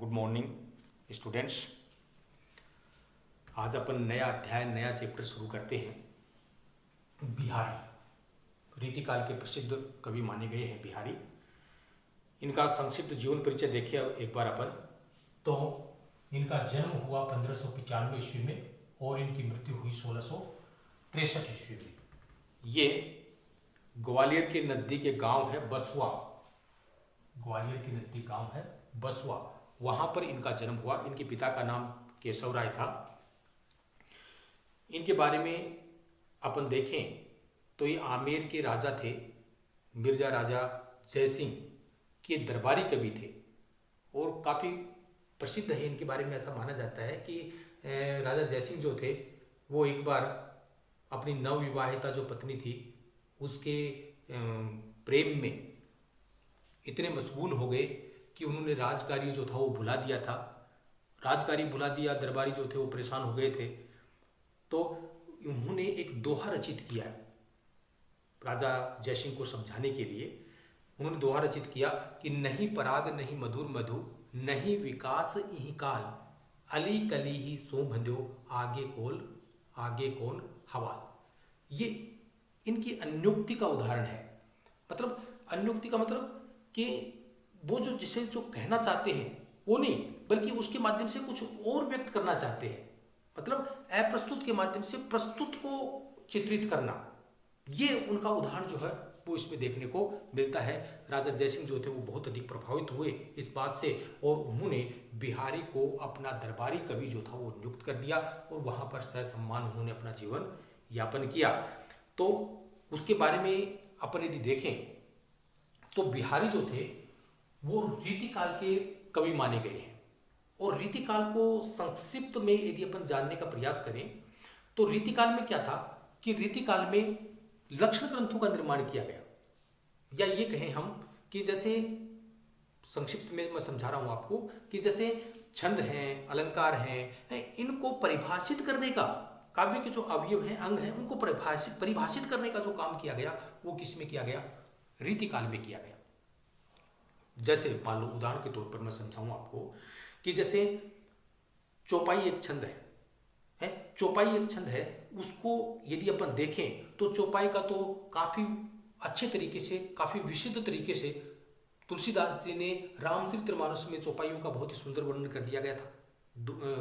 Good morning students. आज अपन नया अध्याय नया चैप्टर शुरू करते हैं। बिहारी रीतिकाल के प्रसिद्ध कवि माने गए हैं बिहारी। इनका संक्षिप्त जीवन परिचय देखिए एक बार अपन। तो इनका जन्म हुआ 1595 ईस्वी में और इनकी मृत्यु हुई 1663 ईस्वी में। ये ग्वालियर के नज़दीक एक गांव है बसवा। ग्वालियर के नज़दीक गांव है बसवा, वहां पर इनका जन्म हुआ। इनके पिता का नाम केशव राय था। इनके बारे में अपन देखें तो ये आमेर के राजा थे। मिर्जा राजा जयसिंह के दरबारी कवि थे और काफ़ी प्रसिद्ध है। इनके बारे में ऐसा माना जाता है कि राजा जयसिंह जो थे वो एक बार अपनी नवविवाहिता जो पत्नी थी उसके प्रेम में इतने मशगूल हो गए कि उन्होंने राजकार्य जो था वो भुला दिया था। राजकार्य भुला दिया, दरबारी जो थे वो परेशान हो गए थे। तो उन्होंने एक दोहा रचित किया राजा जयसिंह को समझाने के लिए। उन्होंने दोहा रचित किया कि नहीं पराग नहीं मधुर मधु, नहीं विकास इहि काल, अली कली ही सो बंध्यो, आगे कौन हवाल। ये इनकी अन्योक्ति का उदाहरण है। मतलब अन्योक्ति का मतलब कि वो जिसे जो कहना चाहते हैं वो नहीं, बल्कि उसके माध्यम से कुछ और व्यक्त करना चाहते हैं। मतलब अप्रस्तुत के माध्यम से प्रस्तुत को चित्रित करना, ये उनका उदाहरण जो है वो इसमें देखने को मिलता है। राजा जयसिंह जो थे वो बहुत अधिक प्रभावित हुए इस बात से और उन्होंने बिहारी को अपना दरबारी कवि जो था वो नियुक्त कर दिया और वहाँ पर ससम्मान उन्होंने अपना जीवन यापन किया। तो उसके बारे में अपन यदि देखें तो बिहारी जो थे वो रीतिकाल के कवि माने गए हैं। और रीतिकाल को संक्षिप्त में यदि अपन जानने का प्रयास करें तो रीतिकाल में क्या था कि रीतिकाल में लक्षण ग्रंथों का निर्माण किया गया, या ये कहें हम कि जैसे संक्षिप्त में मैं समझा रहा हूं आपको कि जैसे छंद हैं, अलंकार हैं, इनको परिभाषित करने का, काव्य के जो अवयव हैं, अंग हैं, उनको परिभाषित करने का जो काम किया गया वो किसमें किया गया? रीतिकाल में किया गया। जैसे मान लो उदाहरण के तौर पर मैं समझाऊं आपको कि जैसे चौपाई एक छंद है, चौपाई एक छंद है। उसको यदि अपन देखें तो चौपाई का तो काफी अच्छे तरीके से, काफी विशुद्ध तरीके से तुलसीदास जी ने रामचरितमानस में चौपाइयों का बहुत ही सुंदर वर्णन कर दिया गया था।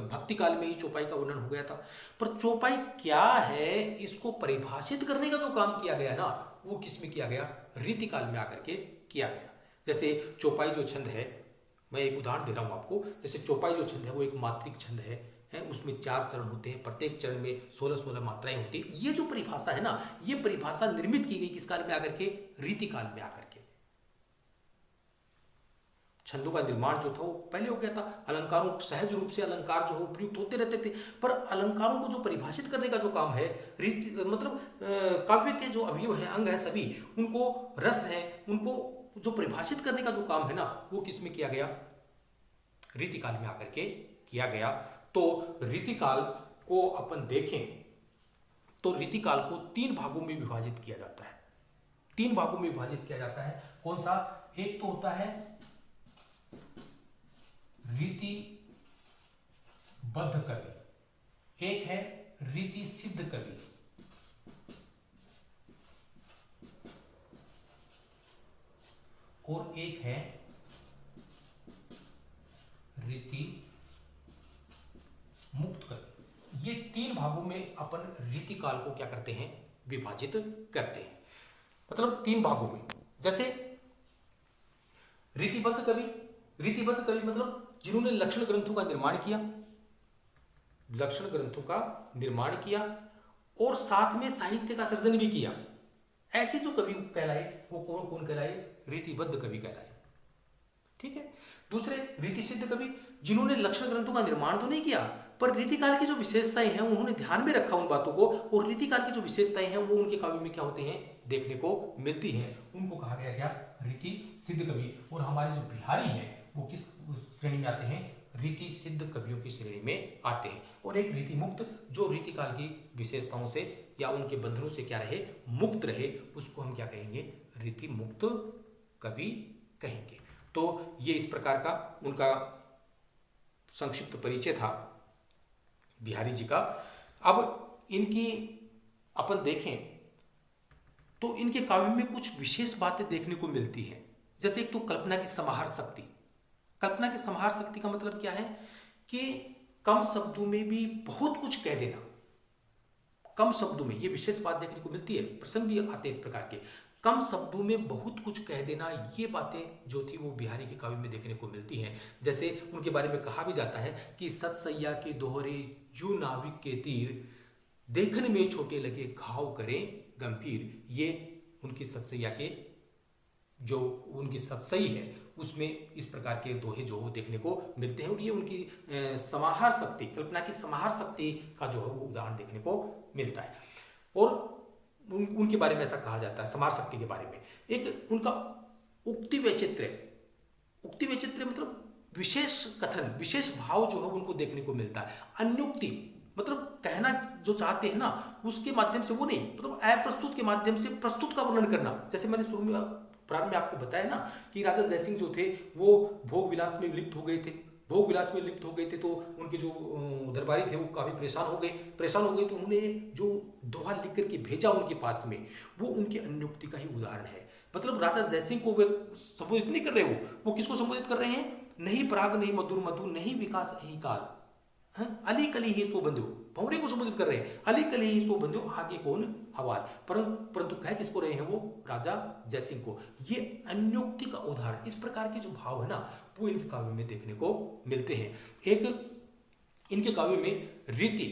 भक्ति काल में ही चौपाई का वर्णन हो गया था। पर चौपाई क्या है इसको परिभाषित करने का जो काम किया गया ना वो किसमें किया गया? रीतिकाल में आकर के किया गया। जैसे चौपाई जो छंद है, मैं एक उदाहरण दे रहा हूँ आपको। जैसे चौपाई जो छंद है वो एक मात्रिक छंद है, उसमें 4 चरण होते हैं, प्रत्येक चरण में 16-16 मात्राएं होती है। ये जो परिभाषा है ना, ये परिभाषा निर्मित की गई किस काल में आकर के? रीतिकाल में आकर के। छंदों का निर्माण जो था वो पहले हो गया था। अलंकारों, सहज रूप से अलंकार जो है उपयुक्त होते रहते थे, पर अलंकारों को जो परिभाषित करने का जो काम है, मतलब काव्य के जो अवयव हैं, अंग है, सभी उनको, रस है, उनको जो परिभाषित करने का जो काम है ना वो किसमें किया गया? रीतिकाल में आकर के किया गया। तो रीतिकाल को अपन देखें तो रीतिकाल को 3 भागों में विभाजित किया जाता है। 3 भागों में विभाजित किया जाता है। कौन सा? एक तो होता है रीतिबद्ध कवि, एक है रीति सिद्ध कवि, और एक है रीति मुक्त कवि। ये 3 भागों में अपन रीतिकाल को क्या करते हैं? विभाजित करते हैं। मतलब 3 भागों में। जैसे रीतिबद्ध कवि, रीतिबद्ध कवि मतलब जिन्होंने लक्षण ग्रंथों का निर्माण किया, लक्षण ग्रंथों का निर्माण किया और साथ में साहित्य का सृजन भी किया। ऐसे जो कवि कहलाए वो कौन कौन कहलाए? रीतिबद्ध कवि कहलाए। ठीक है। दूसरे रीति सिद्ध कवि, जिन्होंने लक्षण ग्रंथों का निर्माण तो नहीं किया पर रीतिकाल की जो विशेषताएं हैं उन्होंने ध्यान में रखा उन बातों को, और रीतिकाल की जो विशेषताएं हैं वो उनके काव्य में क्या होते हैं? देखने को मिलती हैं। उनको कहा गया क्या? रीति सिद्ध कवि। और हमारे जो बिहारी हैं वो किस श्रेणी में आते हैं? रीति सिद्ध कवियों की श्रेणी में आते हैं। और एक रीति मुक्त, जो रीतिकाल की विशेषताओं से या उनके बंधनों से क्या रहे? मुक्त रहे, उसको हम क्या कहेंगे? रीति मुक्त कवि कहेंगे। तो ये इस प्रकार का उनका संक्षिप्त परिचय था बिहारी जी का। अब इनकी अपन देखें तो इनके काव्य में कुछ विशेष बातें देखने को मिलती हैं। जैसे एक तो कल्पना की समाहार शक्ति। कल्पना की समाहार शक्ति का मतलब क्या है कि कम शब्दों में भी बहुत कुछ कह देना। कम शब्दों में ये विशेष बात देखने को मिलती है। प्रसंग भी आते हैं इस प्रकार के, कम शब्दों में बहुत कुछ कह देना। ये बातें जो थी वो बिहारी के काव्य में देखने को मिलती हैं। जैसे उनके बारे में कहा भी जाता है कि सतसैया के दोहरे जू नाविक के तीर, देखने में छोटे लगे घाव करें गंभीर। ये उनकी सतसैया के जो उनकी सतसई है उसमें इस प्रकार के दोहे जो देखने को मिलते हैं। और ये उनकी समाहार शक्ति, कल्पना की समाहार शक्ति का जो है वो उदाहरण देखने को मिलता है। और उनके बारे में ऐसा कहा जाता है समाहार शक्ति के बारे में। एक उनका उक्ति वैचित्र्य, उक्ति वैचित्र्य मतलब विशेष कथन, विशेष भाव जो है उनको देखने को मिलता है। अन्योक्ति मतलब कहना जो चाहते हैं ना उसके माध्यम से वो नहीं, मतलब अप्रस्तुत के माध्यम से प्रस्तुत का वर्णन करना। जैसे मैंने शुरू में प्रारंभ में आपको बताया ना कि राजा जयसिंह जो थे वो भोग विलास में लिप्त हो गए थे। भोग विलास में लिप्त हो गए थे तो उनके जो दरबारी थे वो काफी परेशान हो गए। तो उन्होंने जो दोहा लिख करके भेजा उनके पास में, वो उनकी अन्योक्ति का ही उदाहरण है। मतलब राजा जयसिंह को वे संबोधित नहीं कर रहे, वो किसको संबोधित कर रहे हैं? नहीं पराग नहीं मधुर मधु, नहीं विकास यही काल, अली कली ही सो बंधु, भंवरे को संबोधित कर रहे हैं। अली कली ही सो बंधु, आगे कौन हवाल। परंतु कह किसको रहे हैं? वो राजा जयसिंह को। ये अन्योक्ति का उदाहरण। इस प्रकार के जो भाव है ना वो इनके काव्य में देखने को मिलते हैं। एक इनके काव्य में रीति,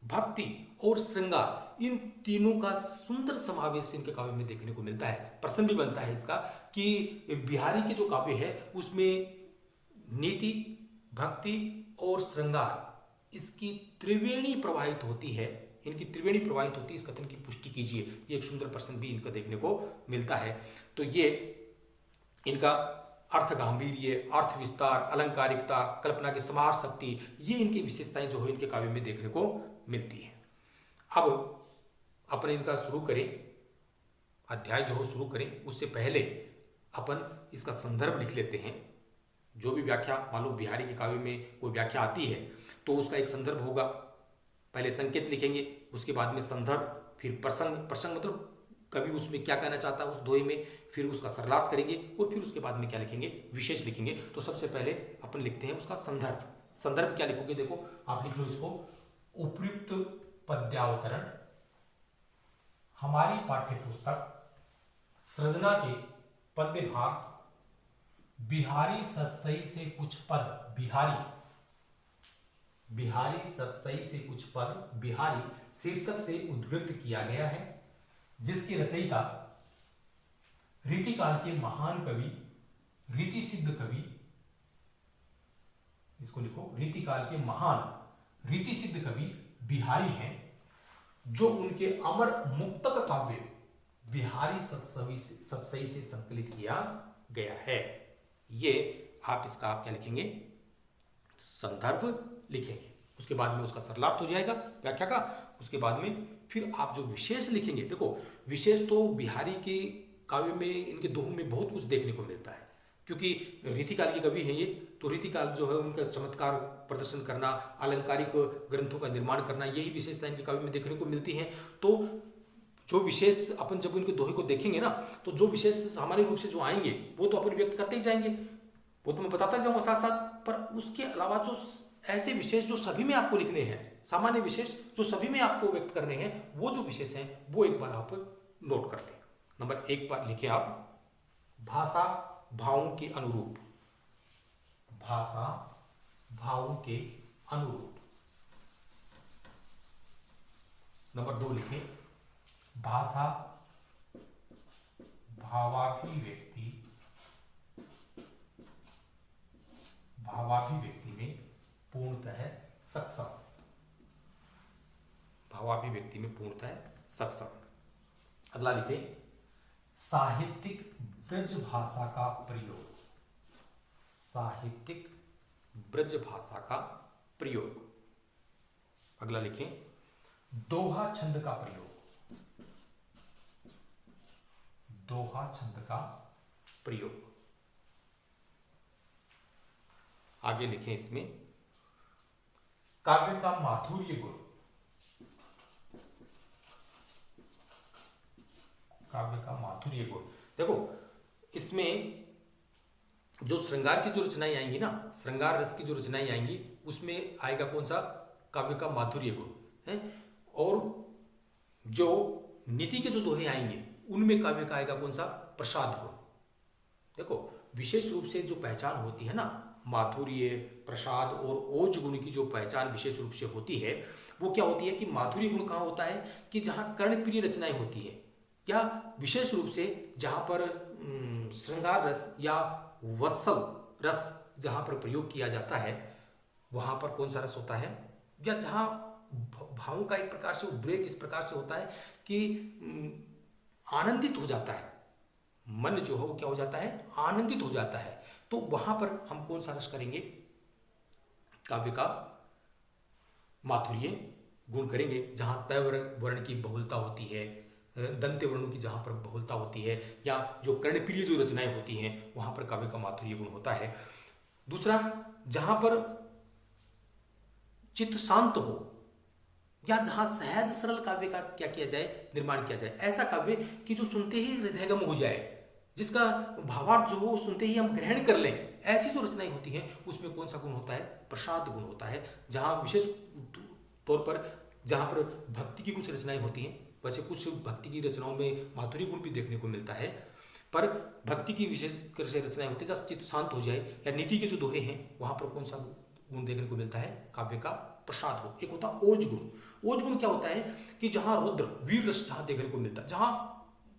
भक्ति और श्रृंगार, इन तीनों का सुंदर समावेश इनके काव्य में देखने को मिलता है। प्रश्न भी बनता है इसका कि बिहारी के जो काव्य है उसमें नीति, भक्ति और श्रृंगार, इसकी त्रिवेणी प्रवाहित होती है। इनकी त्रिवेणी प्रवाहित होती है, इस कथन की पुष्टि कीजिए। ये एक सुंदर प्रश्न भी इनका देखने को मिलता है। तो ये इनका अर्थ गांभीर्य, अर्थ विस्तार, अलंकारिकता, कल्पना की समाहार शक्ति, ये इनकी विशेषताएं जो है इनके काव्य में देखने को मिलती हैं। अब अपन इनका शुरू करें, अध्याय जो हो शुरू करें उससे पहले अपन इसका संदर्भ लिख लेते हैं। जो भी व्याख्या, मान लो बिहारी के काव्य में कोई व्याख्या आती है तो उसका एक संदर्भ होगा। पहले संकेत लिखेंगे, उसके बाद में संदर्भ, फिर प्रसंग मतलब कवि उसमें क्या कहना चाहता है उस दोहे में, फिर उसका सरलार्थ करेंगे और फिर उसके बाद में क्या लिखेंगे? विशेष लिखेंगे। तो सबसे पहले अपन लिखते हैं उसका संदर्भ। संदर्भ क्या लिखोगे? देखो आप लिख लो इसको, उपयुक्त पद्यावतरण हमारी पाठ्य पुस्तक सृजना के पद्य भाग बिहारी सतसई से कुछ पद, बिहारी सतसई से कुछ पद, बिहारी शीर्षक से उद्धृत किया गया है, जिसके रचयिता रीतिकाल के महान कवि, रीति सिद्ध कवि, इसको लिखो, रीतिकाल के महान रीति सिद्ध कवि बिहारी हैं, जो उनके अमर मुक्तक काव्य बिहारी सतसई से संकलित किया गया है। ये आप इसका आप क्या लिखेंगे? संदर्भ लिखेंगे। उसके बाद में उसका सरलार्थ हो जाएगा व्याख्या का। उसके बाद में फिर आप जो विशेष लिखेंगे, देखो विशेष तो बिहारी के काव्य में, इनके दोहों में बहुत कुछ देखने को मिलता है, क्योंकि रीतिकाल के कवि हैं ये। तो रीतिकाल जो है उनका चमत्कार प्रदर्शन करना, अलंकारिक ग्रंथों का निर्माण करना, यही विशेषता इनके काव्य में देखने को मिलती है। तो जो विशेष अपन जब इनके दोहे को देखेंगे ना, तो जो विशेष सामान्य रूप से जो आएंगे वो तो अपन व्यक्त करते ही जाएंगे, वो तो मैं बताता जाऊंगा साथ साथ। पर उसके अलावा जो ऐसे विशेष जो सभी में आपको लिखने हैं, सामान्य विशेष जो सभी में आपको व्यक्त करने हैं, वो जो विशेष हैं वो एक बार आप नोट कर लें। नंबर 1 पर लिखे आप, भाषा भावों के अनुरूप, भाषा भावों के अनुरूप। नंबर 2 लिखे, भाषा भावाभिव्यक्ति, भावाभिव्यक्ति में पूर्णतः सक्षम, भावाभिव्यक्ति में पूर्णतः सक्षम। अगला लिखे, साहित्यिक ब्रज भाषा का प्रयोग, साहित्यिक ब्रज भाषा का प्रयोग। अगला लिखें, दोहा छंद का प्रयोग, दोहा छंद का प्रयोग। आगे लिखें इसमें, काव्य का माधुर्य गुण, काव्य का माधुर्य गुण। देखो इसमें जो श्रृंगार की जो रचनाएं आएंगी ना, श्रृंगार रस की जो रचनाएं आएंगी, उसमें आएगा कौन सा, काव्य का माधुर्य गुण है। और जो नीति के जो दोहे आएंगे उनमें काव्य का आएगा कौन सा, प्रसाद गुण। देखो विशेष रूप से जो पहचान होती है ना, माधुर्य, प्रसाद और ओज गुण की जो पहचान विशेष रूप से होती है, वो क्या होती है कि माधुर्य गुण कहाँ होता है कि जहाँ कर्णप्रिय रचनाएं होती है, या विशेष रूप से जहाँ पर श्रृंगार रस या वत्सल रस जहाँ पर प्रयोग किया जाता है, वहाँ पर कौन सा रस होता है, या जहाँ भावों का एक प्रकार से उद्रेक इस प्रकार से होता है कि आनंदित हो जाता है, मन जो है वो क्या हो जाता है, आनंदित हो जाता है, तो वहां पर हम कौन सा रस करेंगे, काव्य का माधुर्य गुण करेंगे। जहां तय वर्ण की बहुलता होती है, दंत्य वर्णों की जहां पर बहुलता होती है, या जो कर्णप्रिय जो रचनाएं होती हैं, वहां पर काव्य का माधुर्य गुण होता है। दूसरा, जहां पर चित्त शांत हो, या जहां सहज सरल काव्य का क्या किया जाए, निर्माण किया जाए, ऐसा काव्य कि जो सुनते ही हृदयगम हो जाए, जिसका भावार्थ जो हो सुनते ही हम ग्रहण कर लें, ऐसी जो रचनाएं होती हैं उसमें कौन सा गुण होता है, प्रसाद गुण होता है। जहां विशेष तौर पर जहां पर भक्ति की कुछ रचनाएं होती हैं, वैसे कुछ भक्ति की रचनाओं में माधुर्य गुण भी देखने को मिलता है, पर भक्ति की विशेष रचनाएं होती है जहाँ चित्त शांत हो जाए, या नीति के जो दोहे हैं वहां पर कौन सा गुण देखने को मिलता है, काव्य का प्रसाद गुण। एक होता है ओज गुण। ओज गुण क्या होता है कि जहां रुद्र वीर रस जहां देखने को मिलता है, जहां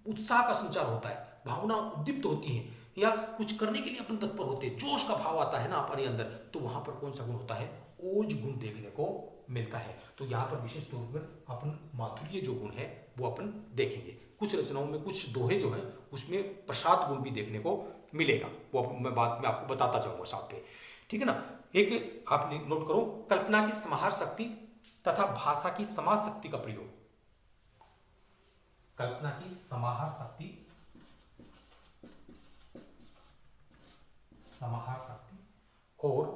उत्साह का संचार होता है, भावना उद्दीप्त होती है, या कुछ करने के लिए अपन तत्पर होते हैं, जोश का भाव आता है ना अपने अंदर, तो वहां पर कौन सा गुण होता है, ओज गुण देखने को मिलता है। तो यहाँ पर विशेष तौर पर अपन माधुर्य जो गुण है वो अपन देखेंगे। कुछ रचनाओं में कुछ दोहे जो है उसमें प्रसाद गुण भी देखने को मिलेगा, वो मैं बाद में आपको बताता जाऊंगा साथ पे, ठीक है ना। एक आपने नोट करो, कल्पना की समाहार शक्ति तथा भाषा की समाज शक्ति का प्रयोग। कल्पना की समाहार शक्ति, समाहार शक्ति और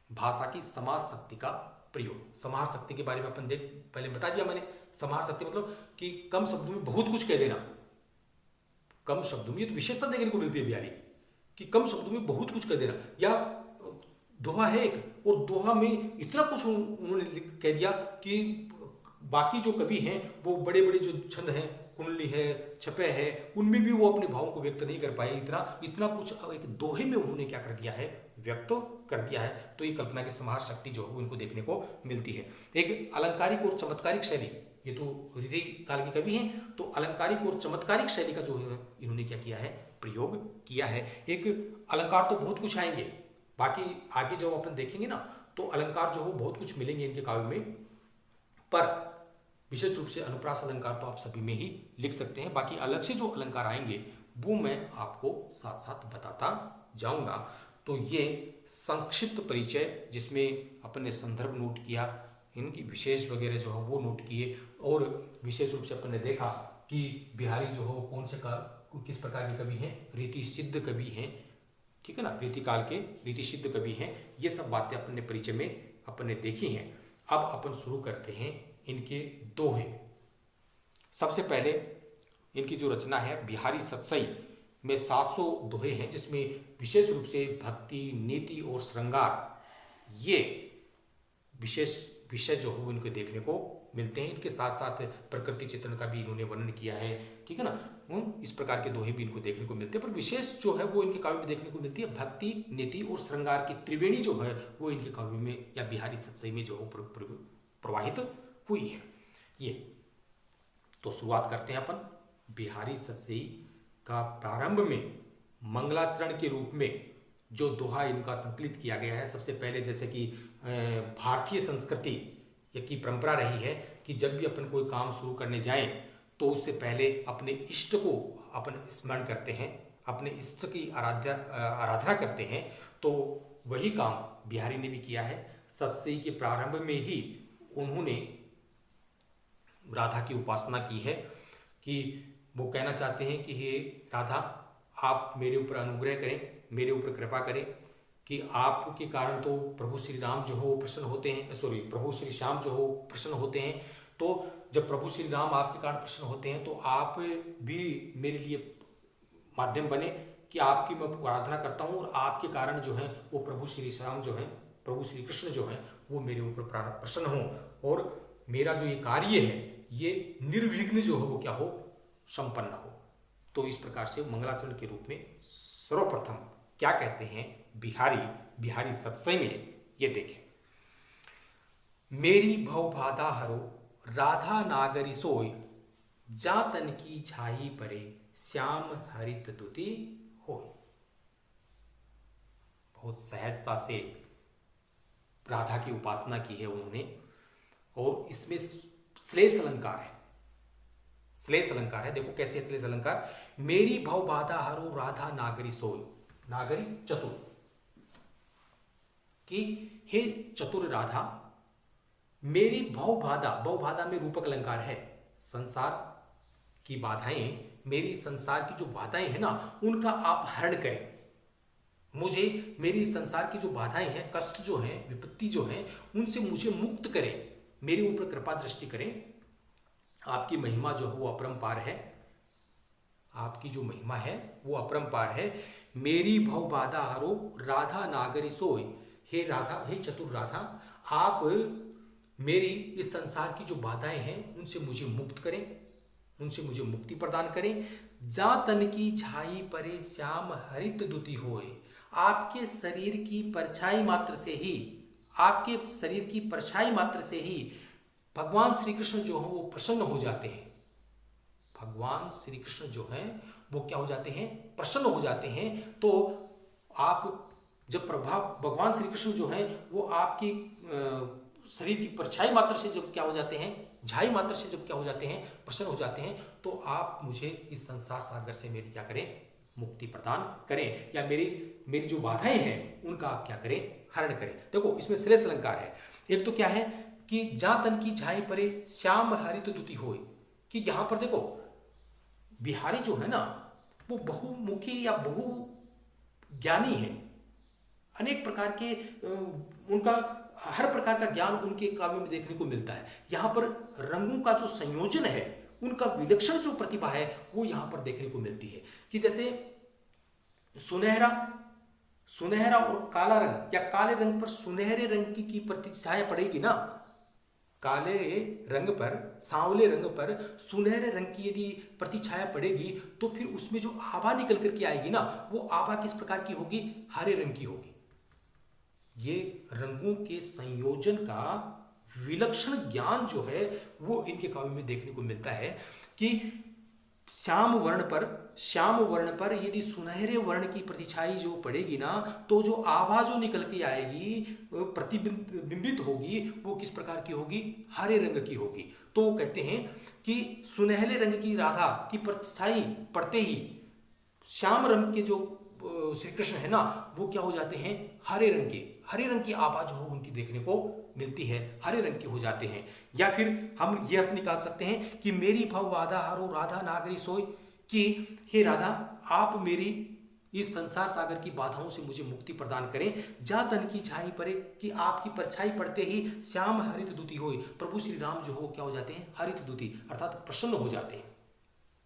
भाषा की समाज शक्ति का प्रयोग। समाहार शक्ति के बारे में अपन पहले बता दिया मैंने। समाहार शक्ति मतलब कि कम शब्दों में बहुत कुछ कह देना, कम शब्दों में, ये तो विशेषता देखने को मिलती है बिहारी की, कि कम शब्दों में बहुत कुछ कह देना। या दोहा है एक, और दोहा में इतना कुछ उन्होंने कह दिया कि बाकी जो कवि हैं वो बड़े बड़े जो छंद हैं, कुंडली है, छपे है, उनमें भी वो अपने भावों को व्यक्त नहीं कर पाए। इतना कुछ एक दोहे में उन्होंने क्या कर दिया है, व्यक्त कर दिया है। तो ये कल्पना की समाहार शक्ति जो है उनको देखने को मिलती है। एक अलंकारिक और चमत्कारिक शैली, ये तो रीति काल के कवि हैं, तो अलंकारिक और चमत्कारिक शैली का जो है इन्होंने क्या किया है, प्रयोग किया है। एक अलंकार तो बहुत कुछ आएंगे, बाकी आगे जो अपन देखेंगे ना, तो अलंकार जो हो बहुत कुछ मिलेंगे इनके काव्य में, पर विशेष रूप से अनुप्रास अलंकार तो आप सभी में ही लिख सकते हैं। बाकी अलग से जो अलंकार आएंगे वो मैं आपको साथ साथ बताता जाऊंगा। तो ये संक्षिप्त परिचय, जिसमें अपन ने संदर्भ नोट किया, इनकी विशेष वगैरह जो है वो नोट किए, और विशेष रूप से अपन ने देखा कि बिहारी जो हो कौन से किस प्रकार के कवि हैं, रीति सिद्ध कवि हैं, ठीक है ना, रीति काल के रीति सिद्ध कवि हैं। ये सब बातें अपन ने परिचय में अपन ने देखी हैं। अब अपन शुरू करते हैं इनके दोहे। सबसे पहले इनकी जो रचना है बिहारी सतसई में 700 दोहे हैं, जिसमें विशेष रूप से भक्ति, नीति और श्रृंगार ये विशेष विषय जो हो इनको देखने को मिलते हैं। इनके साथ साथ प्रकृति चित्रण का भी इन्होंने वर्णन किया है, ठीक है ना। इस प्रकार के दोहे भी इनको देखने को मिलते हैं, पर विशेष जो है वो इनके काव्य में देखने को मिलती है भक्ति, नीति और श्रृंगार की त्रिवेणी जो है वो इनके काव्य में या बिहारी सतसई में जो प्रवाहित हुई है। ये तो शुरुआत करते हैं अपन बिहारी सतसई का। प्रारंभ में मंगलाचरण के रूप में जो दोहा इनका संकलित किया गया है, सबसे पहले जैसे कि भारतीय संस्कृति की परंपरा रही है कि जब भी अपन कोई काम शुरू करने जाएं तो उससे पहले अपने इष्ट को अपन स्मरण करते हैं, अपने इष्ट की आराधना करते हैं। तो वही काम बिहारी ने भी किया है। सतसई के प्रारंभ में ही उन्होंने राधा की उपासना की है, कि वो कहना चाहते हैं कि हे राधा, आप मेरे ऊपर अनुग्रह करें, मेरे ऊपर कृपा करें, कि आपके कारण तो प्रभु श्री राम जो हो वो प्रसन्न होते हैं, सॉरी प्रभु श्री श्याम जो हो प्रसन्न होते हैं। तो जब प्रभु श्री राम आपके कारण प्रसन्न होते हैं तो आप भी मेरे लिए माध्यम बने कि आपकी मैं आराधना करता हूँ और आपके कारण जो है वो प्रभु श्री श्याम जो है, प्रभु श्री कृष्ण जो है वो मेरे ऊपर प्रसन्न हो और मेरा जो ये कार्य है ये निर्विघ्न जो हो वो क्या हो, संपन्न हो। तो इस प्रकार से मंगलाचरण के रूप में सर्वप्रथम क्या कहते हैं बिहारी सत्संग में, ये देखें। मेरी भव बाधा हरो राधा नागरी सोय, जातन की छाई परे श्याम हरित दुति होय। बहुत सहजता से राधा की उपासना की है उन्होंने और इसमें श्लेष अलंकार है, श्लेष अलंकार है। देखो कैसे श्लेष अलंकार, मेरी भव बाधा हरो राधा नागरी सोय, नागरी चतुर, कि हे चतुर राधा मेरी भव बाधा में रूपक अलंकार है, संसार की बाधाएं, मेरी संसार की जो बाधाएं है ना उनका आप हरण करें, मुझे मेरी संसार की जो बाधाएं हैं, कष्ट जो हैं, विपत्ति जो हैं, उनसे मुझे मुक्त करें, मेरे ऊपर कृपा दृष्टि करें। आपकी महिमा जो है वो अपरंपार है, आपकी जो महिमा है वो अपरंपार है। मेरी भव बाधा हरो राधा नागरी सोय, हे राधा, हे चतुर राधा, आप मेरी इस संसार की जो बाधाएं हैं उनसे मुझे मुक्त करें, उनसे मुझे मुक्ति प्रदान करें। जा तन की छाई परे श्याम हरित दुति होए, आपके शरीर की परछाई मात्र से ही, आपके शरीर की परछाई मात्र से ही भगवान श्री कृष्ण जो हो वो प्रसन्न हो जाते हैं। भगवान श्री कृष्ण जो हैं वो क्या हो जाते हैं, प्रसन्न हो जाते हैं। तो आप जब भगवान श्री कृष्ण जो हैं वो आपकी शरीर की परछाई मात्र से जब क्या हो जाते हैं, झाई मात्र से जब क्या हो जाते हैं, प्रसन्न हो जाते हैं, तो आप मुझे इस संसार सागर से मेरी क्या करें, मुक्ति प्रदान करें, या मेरी जो बाधाएं हैं उनका आप क्या करें, हरण करें। देखो इसमें श्लेष अलंकार है। एक तो क्या है कि जा तन की छाई परे श्याम हरित दुति होए, कि यहां पर देखो बिहारी जो है ना वो बहुमुखी या बहु ज्ञानी है, अनेक प्रकार के उनका हर प्रकार का ज्ञान उनके काव्य में देखने को मिलता है। यहाँ पर रंगों का जो संयोजन है, उनका विलक्षण जो प्रतिभा है वो यहाँ पर देखने को मिलती है। कि जैसे सुनहरा और काला रंग, या काले रंग पर सुनहरे रंग की प्रतिछाया पड़ेगी ना, काले रंग पर, सांवले रंग पर सुनहरे रंग की यदि प्रतिछाया पड़ेगी तो फिर उसमें जो आभा निकल करके आएगी ना, वो आभा किस प्रकार की होगी, हरे रंग की होगी। ये रंगों के संयोजन का विलक्षण ज्ञान जो है वो इनके काव्य में देखने को मिलता है। कि श्याम वर्ण पर यदि सुनहरे वर्ण की प्रतिछाई जो पड़ेगी ना, तो जो आभा जो निकल के आएगी, प्रतिबिंबित होगी, वो किस प्रकार की होगी, हरे रंग की होगी। तो वो कहते हैं कि सुनहरे रंग की राधा की प्रतिछाई पड़ते ही श्याम रंग के जो श्री कृष्ण है ना वो क्या हो जाते हैं, हरे रंग की आभा जो हो उनकी देखने को मिलती है, हरे रंग के हो जाते हैं। या फिर हम ये अर्थ निकाल सकते हैं कि मेरी भव बाधा हरो राधा नागरी सोय, कि हे राधा आप मेरी इस संसार सागर की बाधाओं से मुझे मुक्ति प्रदान करें। जा तन की छाई परे, कि आपकी परछाई पड़ते ही श्याम हरित दुति होए, प्रभु श्री राम जो हो क्या हो जाते हैं, हरित दुति अर्थात प्रसन्न हो जाते हैं।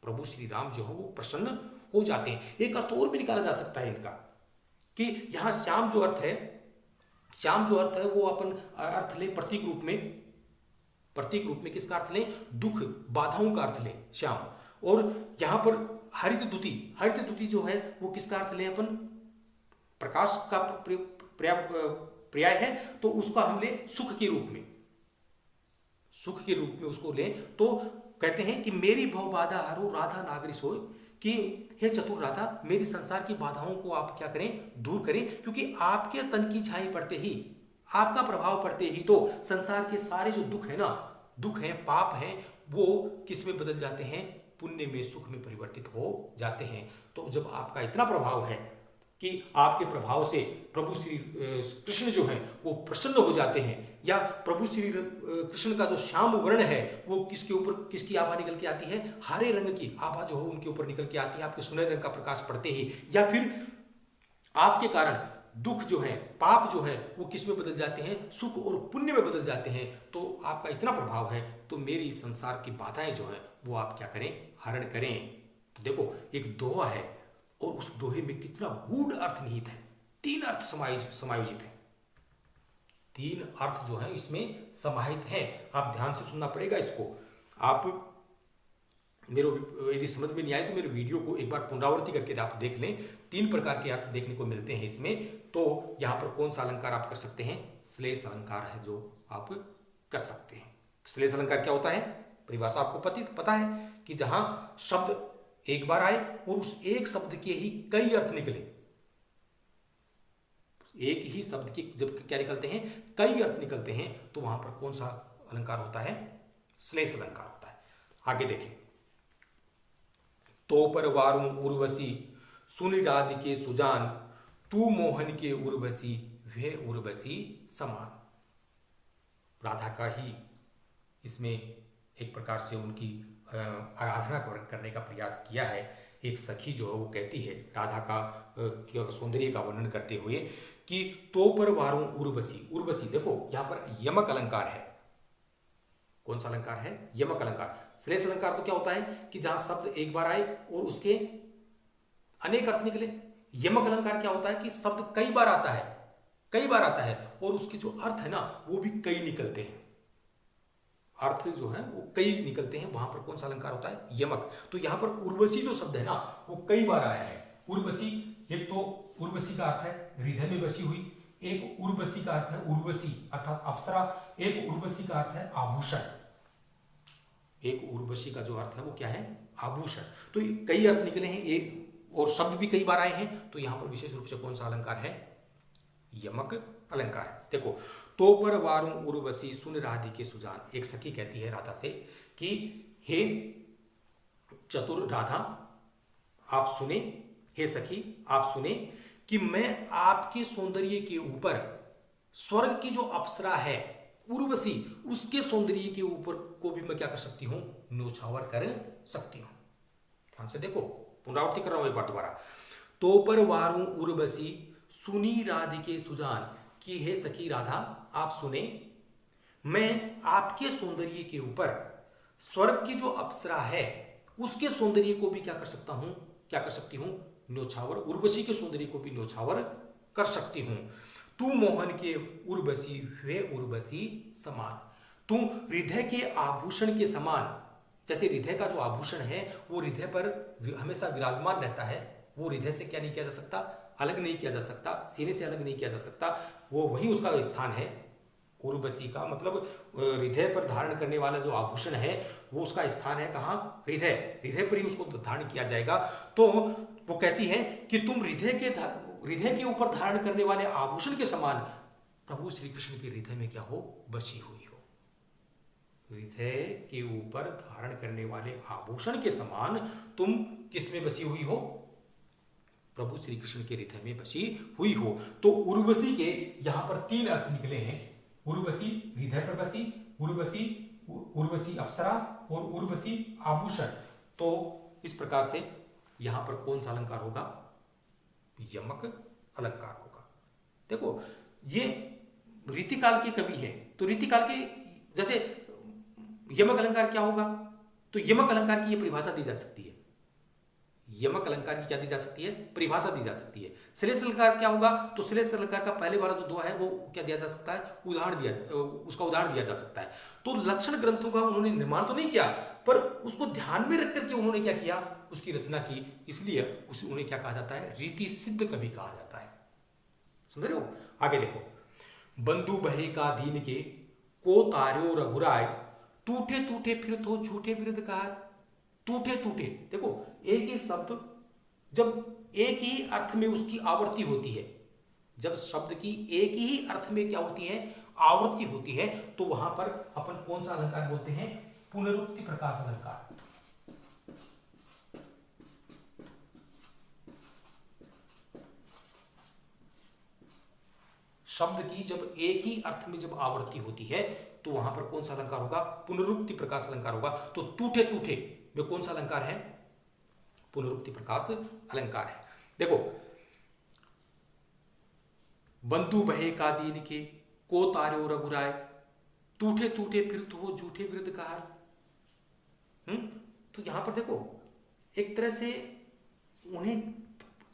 प्रभु श्री राम जो हो वो प्रसन्न हो जाते हैं। एक अर्थ और भी निकाला जा सकता है इनका, कि यहां श्याम जो अर्थ है वो अपन अर्थ ले प्रतीक रूप में किसका अर्थ ले, दुख बाधाओं का अर्थ ले श्याम। और यहां पर हरित दुति जो है वो किसका अर्थ ले, अपन प्रकाश का पर्याय है, तो उसका हम ले सुख के रूप में उसको ले। तो कहते हैं कि मेरी भव बाधा हरो राधा नागरी सोय, कि हे चतुर राधा मेरी संसार की बाधाओं को आप क्या करें, दूर करें, क्योंकि आपके तन की छाई पड़ते ही, आपका प्रभाव पड़ते ही तो संसार के सारे जो दुख हैं, पाप हैं, वो किस में बदल जाते हैं, पुण्य में, सुख में परिवर्तित हो जाते हैं। तो जब आपका इतना प्रभाव है कि आपके प्रभाव से प्रभु श्री कृष्ण जो हैं वो प्रसन्न हो जाते हैं, या प्रभु श्री कृष्ण का जो श्याम वर्ण है वो किसकी आभा निकल के आती है, हरे रंग की आभा जो हो उनके ऊपर निकल के आती है, आपके सुनहरे रंग का प्रकाश पड़ते ही। या फिर आपके कारण दुख जो है, पाप जो है, वो किस में बदल जाते हैं? सुख और पुण्य में बदल जाते हैं। तो आपका इतना प्रभाव है, तो मेरी संसार की बाधाएं जो है वो आप क्या करें? हरण करें। तो देखो, एक दोहा है और उस दोहे में कितना गूढ़ अर्थ निहित है। 3 अर्थ समायोजित है, 3 अर्थ जो है इसमें समाहित हैं। आप ध्यान से सुनना पड़ेगा इसको। आप मेरे यदि समझ में नहीं आए तो मेरे वीडियो को एक बार पुनरावृत्ति करके आप देख लें। 3 प्रकार के अर्थ देखने को मिलते हैं इसमें। तो यहाँ पर कौन सा अलंकार आप कर सकते हैं? श्लेष अलंकार है जो आप कर सकते हैं। श्लेष अलंकार क्या होता है? परिभाषा आपको पता है कि जहां शब्द एक बार आए और उस एक शब्द के ही कई अर्थ निकले। एक ही शब्द के जब क्या निकलते हैं? कई अर्थ निकलते हैं, तो वहां पर कौन सा अलंकार होता है? श्लेष अलंकार होता है। आगे देखें, तो पर वारू उर्वशी सुनि राधिके सुजान, तू मोहन के उर्वशी वह उर्वशी समान। राधा का ही इसमें एक प्रकार से उनकी आराधना करने का प्रयास किया है। एक सखी जो है वो कहती है राधा का सौंदर्य का वर्णन करते हुए कि तो पर वारू उर्वशी। उर्वशी देखो यहाँ पर यमक अलंकार है। कौन सा अलंकार है? यमक अलंकार। श्लेष अलंकार तो क्या होता है कि जहां शब्द एक बार आए और उसके अनेक अर्थ निकले। यमक अलंकार क्या होता है कि शब्द कई बार आता है और उसके जो अर्थ है ना वो भी कई निकलते हैं। अर्थ जो है वो कई निकलते हैं। वहां पर कौन सा अलंकार होता है? यमक। तो यहां पर उर्वशी जो शब्द है ना वो कई बार आया है। उर्वशी, एक तो उर्वशी का अर्थ है हृदय में बसी हुई, एक उर्वशी का अर्थ है उर्वशी अर्थात अप्सरा, एक उर्वशी का अर्थ है आभूषण। एक उर्वशी का जो अर्थ है वो क्या है? आभूषण। तो कई अर्थ निकले हैं एक और शब्द भी कई बार आए हैं। तो यहां पर विशेष रूप से कौन सा अलंकार है? यमक अलंकार है। देखो, तो पर वारू उर्वशी सुन राधिके सुजान। एक सखी कहती है राधा से कि हे चतुर राधा आप सुने, हे सखी आप सुने कि मैं आपके सौंदर्य के ऊपर स्वर्ग की जो अप्सरा है उर्वशी उसके सौंदर्य के ऊपर को भी मैं क्या कर सकती हूं? न्योछावर कर सकती हूं। ध्यान से देखो, पुनरावृत्ति कर रहा हूं एक बार दोबारा। तो पर वारू उर्वशी सुनी राधिके सुजान, कि हे सखी राधा आप सुने, मैं आपके सौंदर्य के ऊपर स्वर्ग की जो अप्सरा है उसके सौंदर्य को भी क्या कर सकता हूं? क्या कर सकती हूं? न्योछावर। उर्वशी के सौंदर्य को भी न्योछावर कर सकती हूं। तू मोहन के उर्वशी वे उर्वशी समान। तू हृदय के आभूषण के समान, जैसे हृदय का जो आभूषण है वो हृदय पर हमेशा विराजमान रहता है। वो हृदय से क्या नहीं किया जा सकता? अलग नहीं किया जा सकता, सीने से अलग नहीं किया जा सकता। वो वही उसका स्थान है। उर्वशी का मतलब हृदय पर धारण करने वाला जो आभूषण है वो उसका स्थान है कहाँ? हृदय। हृदय पर ही उसको धारण किया जाएगा। तो वो कहती है कि तुम हृदय के ऊपर धारण करने वाले आभूषण के समान प्रभु श्री कृष्ण के हृदय में क्या हो? बसी हुई हो। हृदय के ऊपर धारण करने वाले आभूषण के समान तुम किस में बसी हुई हो? प्रभु श्री कृष्ण के हृदय में बसी हुई हो। तो उर्वशी के यहां पर 3 अर्थ निकले हैं। उर्वशी हृदय पर बसी, उर्वशी अप्सरा और उर्वशी आभूषण। तो इस प्रकार से यहां पर कौन सा अलंकार होगा? यमक अलंकार होगा। देखो, ये रीतिकाल के कवि हैं, तो रीतिकाल के जैसे यमक अलंकार क्या होगा? तो यमक अलंकार की ये परिभाषा दी जा सकती है। यमक अलंकार की क्या दी जा सकती है? परिभाषा दी जा सकती है। श्लेष अलंकार क्या होगा? तो श्लेष अलंकार का पहले वाला जो दोहा है वो क्या दिया जा सकता है? उसका उदाहरण दिया जा सकता है। तो लक्षण ग्रंथों का उन्होंने निर्माण तो नहीं किया, पर उसको ध्यान में रख करके उन्होंने क्या किया? उसकी रचना की। इसलिए उन्हें क्या कहा जाता है? रीति सिद्ध कवि कहा जाता है। समझ रहे हो? आगे देखो, बंधु बहे का दीन के को तार्यो रघुराय, टूटे टूटे फिर तो झूठे विरुद्ध कहा। टूटे टूटे, देखो एक ही शब्द जब एक ही अर्थ में उसकी आवृत्ति होती है, जब शब्द की एक ही अर्थ में क्या होती है? आवृत्ति होती है, तो वहां पर अपन कौन सा अलंकार बोलते हैं? पुनरुक्ति प्रकाश अलंकार। शब्द की जब एक ही अर्थ में जब आवृत्ति होती है तो वहां पर कौन सा अलंकार होगा? पुनरुक्ति प्रकाश अलंकार होगा। तो टूटे टूटे में कौन सा अलंकार है? पुनरुक्ति प्रकाश अलंकार है। देखो, बंधु भये का दीन के, को तार्यो रघुराय, टूटे टूटे फिरत हो झूठे विरुद्ध कहा। तो यहां पर देखो एक तरह से उन्हें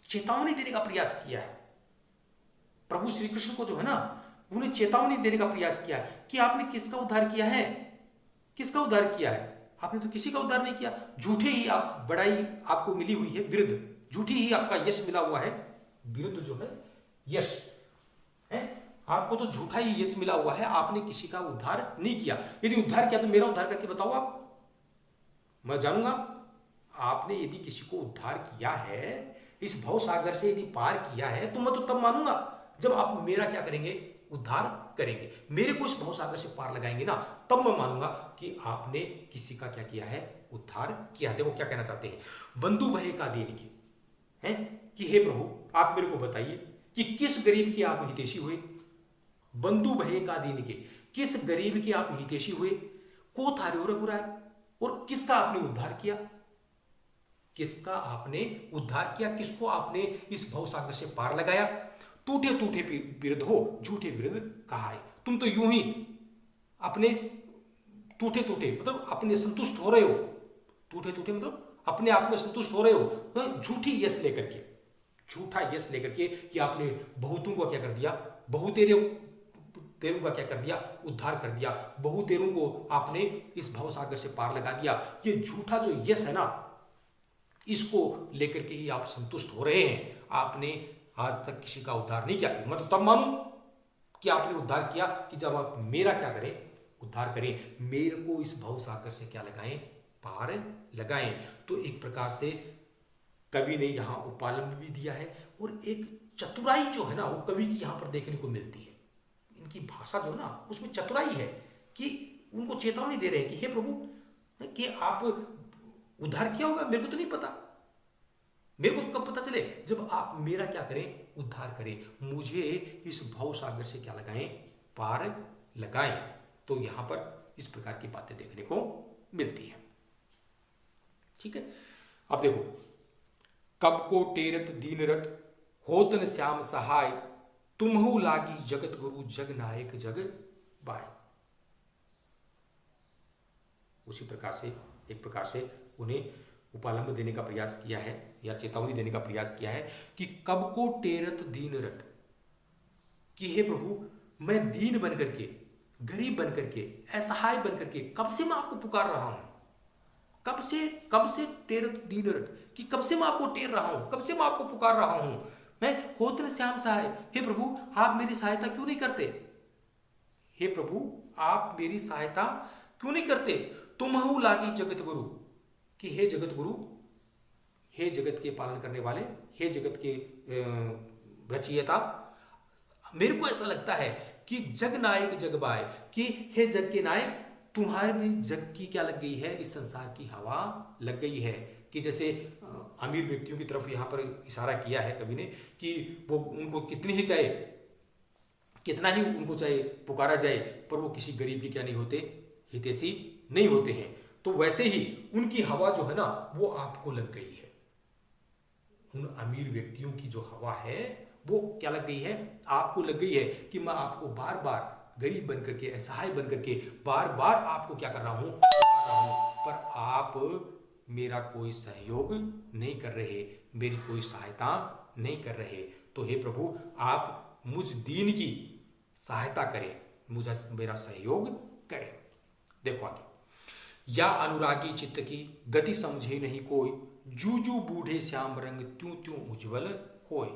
चेतावनी देने का प्रयास किया है। प्रभु श्री कृष्ण को जो है ना, उन्हें चेतावनी देने का प्रयास किया है कि आपने किसका उद्धार किया है, किसका उद्धार किया है? आपने तो किसी का उद्धार नहीं किया। झूठे ही आप बड़ाई आपको मिली हुई है, विरुद्ध झूठी ही आपका यश मिला हुआ है, विरुद्ध जो है यश है, आपको तो झूठा ही यश मिला हुआ है, आपने किसी का उद्धार नहीं किया। यदि उद्धार किया तो मेरा उद्धार करके बताओ आप, मैं जानूंगा। आपने यदि किसी को उद्धार किया है, इस भव सागर से यदि पार किया है, तो मैं तो तब मानूंगा जब आप मेरा क्या करेंगे, उद्धार करेंगे, मेरे को इस भव सागर से पार लगाएंगे ना, तब मैं मानूंगा कि आपने किसी का क्या किया है, उद्धार किया। देखो क्या कहना चाहते हैं, बंधु भय का दीन की है कि हे प्रभु आप मेरे को बताइए कि किस गरीब के आप हितैषी हुए। बंधु भय का दीन के, किस गरीब के आप हितैषी हुए। को थार्यो रघुराय, और किसका आपने उद्धार किया, किसका आपने उद्धार किया, किसको आपने इस भव सागर से पार लगाया। टूटे टूटे विरुद्ध हो झूठे विरुद्ध कहा है। तुम तो यूं ही अपने टूटे टूटे मतलब अपने संतुष्ट हो रहे हो, टूटे टूटे मतलब अपने आप में संतुष्ट हो रहे हो, झूठी यश लेकर के, झूठा यश लेकर के कि आपने बहुतों को क्या कर दिया, बहुतेरों का क्या कर दिया, उद्धार कर दिया, बहुतेरों को आपने इस भव सागर से पार लगा दिया। ये झूठा जो यश है ना, इसको लेकर के ही आप संतुष्ट हो रहे हैं। आपने आज तक किसी का उद्धार नहीं किया। मैं तो तब मानूं कि आपने उद्धार किया कि जब आप मेरा क्या करें, उद्धार करें, मेरे को इस भव सागर से क्या लगाएं, पार लगाएं। तो एक प्रकार से कवि ने यहां उपालंब भी दिया है, और एक चतुराई जो है ना, वो कवि की यहां पर देखने को मिलती है। इनकी भाषा जो ना, उसमें चतुराई है कि उनको चेतावनी दे रहे हैं कि हे प्रभु कि आप उद्धार किया होगा, मेरे को तो नहीं पता, मेरे को तो कब पता चले, जब आप मेरा क्या करें, उद्धार करें, मुझे इस भव सागर से क्या लगाएं, पार लगाएं। तो यहां पर इस प्रकार की बातें देखने को मिलती है। ठीक है, अब देखो, कब को टेरत दीन रट, होतन श्याम सहाय, तुम्हु लागी जगत गुरु, जग नायक जग बाय। उसी प्रकार से एक प्रकार से उन्हें उपालंब देने का प्रयास किया है, या चेतावनी देने का प्रयास किया है कि कब को टेरत दीन रट, कि हे प्रभु मैं दीन बनकर के, गरीब बनकर के, असहाय बनकर के कब से मैं आपको पुकार रहा हूं, कब से टेरत दीन रट, कि कब से मैं आपको टेर रहा हूं, कब से मैं आपको पुकार रहा हूं। मैं होतन श्याम सहाय, हे प्रभु आप मेरी सहायता क्यों नहीं करते, हे प्रभु आप मेरी सहायता क्यों नहीं करते। तुम्हु लागी जगत गुरु, कि हे जगत गुरु, हे जगत के पालन करने वाले, हे जगत के रचयिता, मेरे को ऐसा लगता है कि जग नायक जग बाय, कि हे जग के नायक, तुम्हारे भी जग की क्या लग गई है, इस संसार की हवा लग गई है। कि जैसे अमीर व्यक्तियों की तरफ यहाँ पर इशारा किया है कवि ने, कि वो उनको कितनी ही चाहे, कितना ही उनको चाहे पुकारा जाए, पर वो किसी गरीब की क्या नहीं होते, हितैषी नहीं होते हैं। तो वैसे ही उनकी हवा जो है ना, वो आपको लग गई है। उन अमीर व्यक्तियों की जो हवा है वो क्या लग गई है, आपको लग गई है, कि मैं आपको बार बार गरीब बनकर के, असहाय बनकर के बार बार आपको क्या कर रहा हूं, पुकार रहा हूं, पर आप मेरा कोई सहयोग नहीं कर रहे, मेरी कोई सहायता नहीं कर रहे। तो हे प्रभु आप मुझ दीन की सहायता करें, मुझे मेरा सहयोग करें। देखो आगे, या अनुरागी चित्त की गति समझे नहीं कोई, जूजू बूढ़े श्याम रंग त्यों त्यों उज्जवल होए।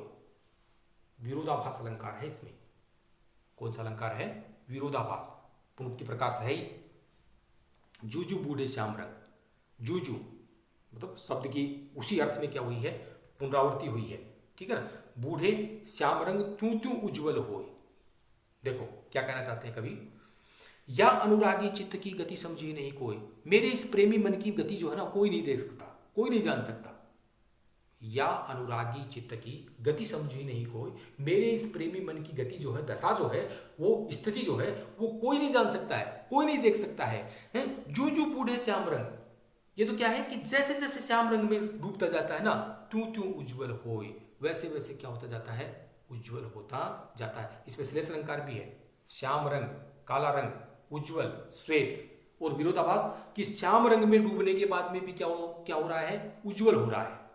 विरोधाभास अलंकार है इसमें। कौन सा अलंकार है, विरोधाभास, पुनरुक्ति प्रकाश है ही। जूजू बूढ़े श्याम रंग, जूजू मतलब शब्द की उसी अर्थ में क्या हुई है, पुनरावृत्ति हुई है। ठीक है ना, बूढ़े श्याम रंग त्यों त्यों उज्जवल होए। देखो क्या कहना चाहते हैं कवि, या अनुरागी चित्त की गति समझी नहीं कोई, मेरे इस प्रेमी मन की गति जो है ना, कोई नहीं देख सकता, कोई नहीं जान सकता। या अनुरागी चित्त की गति समझी नहीं कोई, मेरे इस प्रेमी मन की गति जो है, दशा जो है, वो स्थिति जो है, वो कोई नहीं जान सकता है, कोई नहीं देख सकता है। जू जू बूढ़े श्याम रंग, ये तो क्या है कि जैसे जैसे श्याम रंग में डूबता जाता है ना, त्यों त्यों उज्जवल होए, वैसे वैसे क्या होता जाता है, उज्जवल होता जाता है। इसमें श्लेष अलंकार भी है, श्याम रंग, काला रंग, उज्जवल, श्वेत, और विरोधाभास कि श्याम रंग में डूबने के बाद में भी क्या हो रहा है, उज्जवल हो रहा है।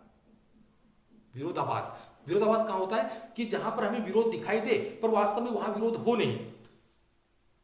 विरोधाभास, विरोधाभास कहां होता है कि जहां पर हमें विरोध दिखाई दे पर वास्तव में वहां विरोध हो नहीं।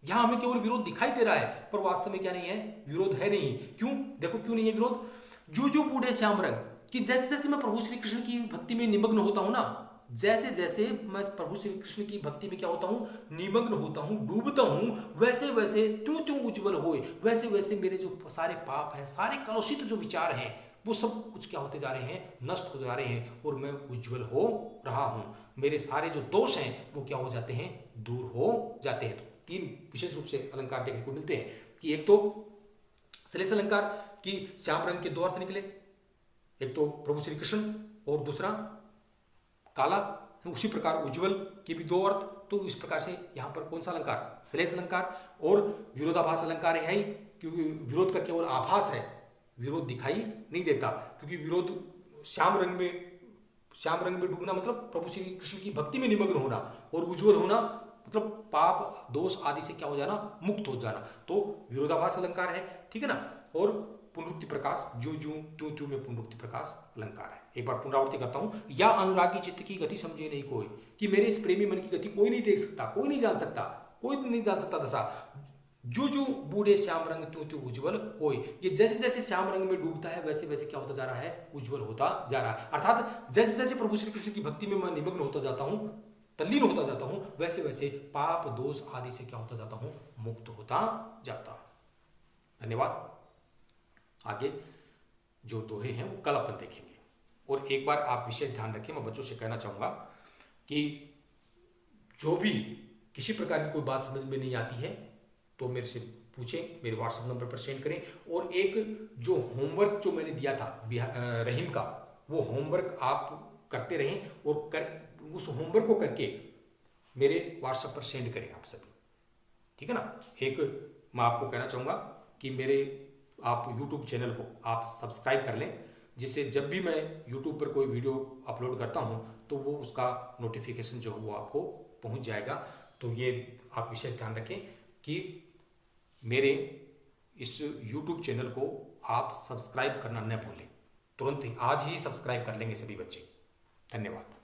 यहां हमें केवल विरोध दिखाई दे रहा है पर वास्तव में क्या नहीं है, विरोध है नहीं। क्यों, देखो क्यों नहीं है विरोध। जो बूढ़े श्याम रंग कि जैसे जैसे मैं प्रभु श्री कृष्ण की भक्ति में निमग्न होता हूं ना, जैसे जैसे मैं प्रभु श्री कृष्ण की भक्ति में क्या होता हूं, निमग्न होता हूं, डूबता हूं, वैसे वैसे त्यों त्यों उज्जवल होए, वैसे वैसे मेरे जो सारे पाप हैं, सारे कलुषित जो विचार हैं, वो सब कुछ क्या होते जा रहे हैं, नष्ट हो जा रहे हैं और मैं उज्जवल हो रहा हूं। मेरे सारे जो दोष हैं वो क्या हो जाते हैं, दूर हो जाते हैं। तो तीन विशेष रूप से अलंकार देखने को मिलते हैं कि एक तो श्लेष अलंकार की श्याम रंग के दो अर्थ निकले, एक तो प्रभु श्री कृष्ण और दूसरा काला, उसी प्रकार उज्जवल के भी दो अर्थ। तो इस प्रकार से यहाँ पर कौन सा अलंकार, श्लेष अलंकार। और विरोधाभास अलंकार है ही, क्योंकि विरोध का केवल आभास है, विरोध दिखाई नहीं देता। क्योंकि विरोध श्याम रंग में डूबना मतलब प्रभु श्री कृष्ण की भक्ति में निमग्न होना, और उज्जवल होना मतलब पाप दोष आदि से क्या हो जाना, मुक्त हो जाना। तो विरोधाभास अलंकार है, ठीक है ना। और पुनरुक्ति प्रकाश, जो त्यों त्यों में पुनरुक्ति प्रकाश अलंकार है। एक बार पुनरावृत्ति करता हूं, या अनुरागी चित्त की गति समझे नहीं कोई, कि मेरे इस प्रेमी मन की गति कोई नहीं देख सकता, कोई नहीं जान सकता, कोई नहीं जान सकता दशा। जो बूढ़े श्याम रंग त्यों त्यों उज्जवल होए, ये जैसे जैसे श्याम रंग में डूबता है वैसे वैसे क्या होता जा रहा है, उज्जवल होता जा रहा है। अर्थात जैसे जैसे प्रभु श्री कृष्ण की भक्ति में मैं निमग्न होता जाता हूं, तल्लीन होता जाता हूं, वैसे वैसे पाप दोष आदि से क्या होता जाता हूं, मुक्त होता जाता हूं। धन्यवाद। आगे जो दोहे हैं वो कल अपन देखेंगे। और एक बार आप विशेष ध्यान रखें, मैं बच्चों से कहना चाहूंगा कि जो भी किसी प्रकार की कोई बात समझ में नहीं आती है तो मेरे से पूछें, मेरे व्हाट्सएप नंबर पर सेंड करें। और एक जो होमवर्क जो मैंने दिया था रहीम का, वो होमवर्क आप करते रहें और उस होमवर्क को करके मेरे व्हाट्सएप पर सेंड करें आप सभी, ठीक है ना। एक मैं आपको कहना चाहूँगा कि मेरे आप YouTube चैनल को आप सब्सक्राइब कर लें, जिससे जब भी मैं YouTube पर कोई वीडियो अपलोड करता हूं तो वो उसका नोटिफिकेशन जो है वो आपको पहुंच जाएगा। तो ये आप विशेष ध्यान रखें कि मेरे इस YouTube चैनल को आप सब्सक्राइब करना न भूलें। तुरंत ही आज ही सब्सक्राइब कर लेंगे सभी बच्चे। धन्यवाद।